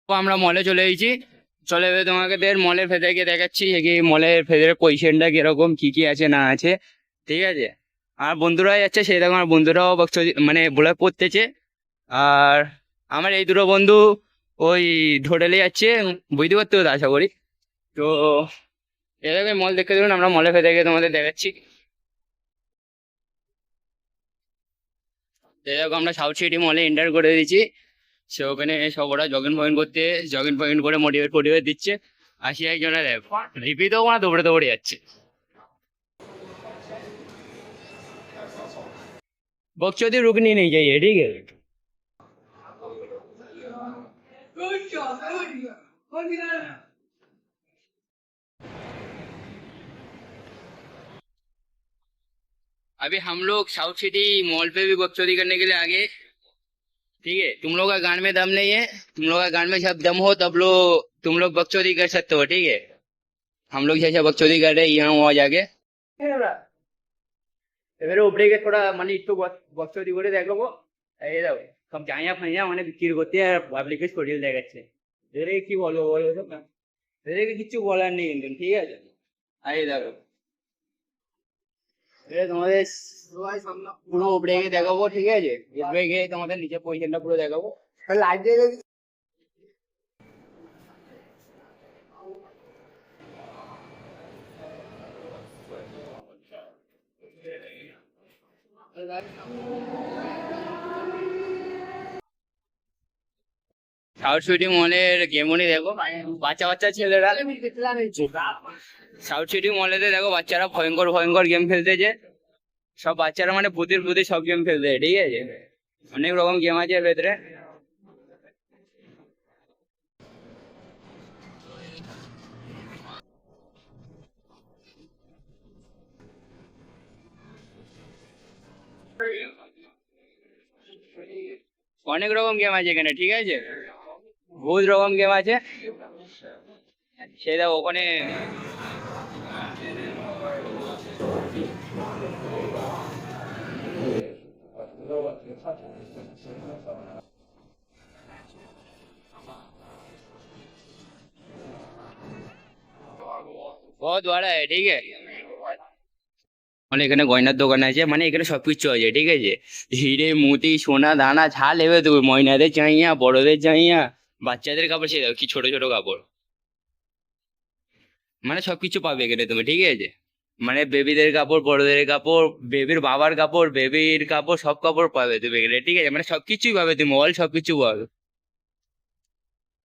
তো আমরা মলে চলে এসেছি। চলে এবার তোমাদের মলের ভেতরে গিয়ে দেখাচ্ছি যে কি মলের ভেতরে পজিশনটা কিরকম, কি কি আছে না আছে। ঠিক আছে, আর বন্ধুরাই যাচ্ছে, সেই রকম আমার বন্ধুরাও মানে বলে পড়তেছে। আর আমার এই দুটো বন্ধু ওই হোটেলে যাচ্ছে, বুঝতে পারতে তো আশা করি। তো এরকম মল দেখতে দেখুন, আমরা মলের ভেতরে গিয়ে তোমাদের দেখাচ্ছি। এরকম আমরা সাউথ সিটি মলে এন্টার করে দিয়েছি। সে ওখানে সব ওরা জগিং পয়েন্ট করে মোটিভেট ফোটিভেট দিচ্ছে। আসি একজনের রিপি দেবো না, দৌড়ে দৌড়ে যাচ্ছে। बकचोदी रुकनी नहीं चाहिए, ठीक है। अभी हम लोग साउथ सिटी मॉल पे भी बकचोदी करने के लिए आ गए। ठीक है, तुम लोग का गान में दम नहीं है, तुम लोग का गान में जब दम हो तब तुम लोग बकचोदी कर सकते हो। ठीक है, हम लोग जैसे बकचोदी कर रहे हैं यहाँ वहाँ जाके। এবারে উপরে গিয়ে থোড়া মানে একটু বক্সদি করে দেখাবো। এই দাও, সব জাইয়া ফাইয়া মানে বিক্রি করতে আর পাবলিকের শরীর দেখাচ্ছে। এদেরকে কি বলবো বলো তো, এদেরকে কিছু বলার নেই কিন্তু, ঠিক আছে। এই দেখো, এটা তোমাদের পুরো উপরে গিয়ে দেখাবো, ঠিক আছে। উপরে গিয়ে তোমাদের নিচে পজিশনটা পুরো দেখাবো। লাইট দিয়ে সাউথ সিটি মলের গেমনি দেখো, বাচ্চা বাচ্চা ছেলেরা সাউথ সিটি মলেতে দেখো বাচ্চারা ভয়ঙ্কর ভয়ঙ্কর গেম খেলতেছে। সব বাচ্চারা মানে ভূতের ভূতে সব গেম খেলতে, ঠিক আছে। অনেক রকম গেম আছে এর ভেতরে। অনেক রকম গেম আছে এখানে, ঠিক আছে। বহুত রকম গেম আছে, সেটা ওখানে। बहुत बड़ा है, ठीक है। মানে এখানে গয়নার দোকান আছে, মানে এখানে সবকিছু আছে, ঠিক আছে। হিরে মোতি সোনা দানা যা নেবে তুমি, ময়নাদের চাইয়া বড়দের চাইয়া, বাচ্চাদের কাপড়, সে কি ছোট ছোট কাপড়, মানে সবকিছু পাবে এখানে তুমি, ঠিক আছে। মানে বেবিদের কাপড়, বড়দের কাপড়, বেবির বাবার কাপড়, বেবির কাপড়, সব কাপড় পাবে তুমি এখানে, ঠিক আছে। মানে সবকিছুই পাবে তুমি, অল সবকিছু পাবে।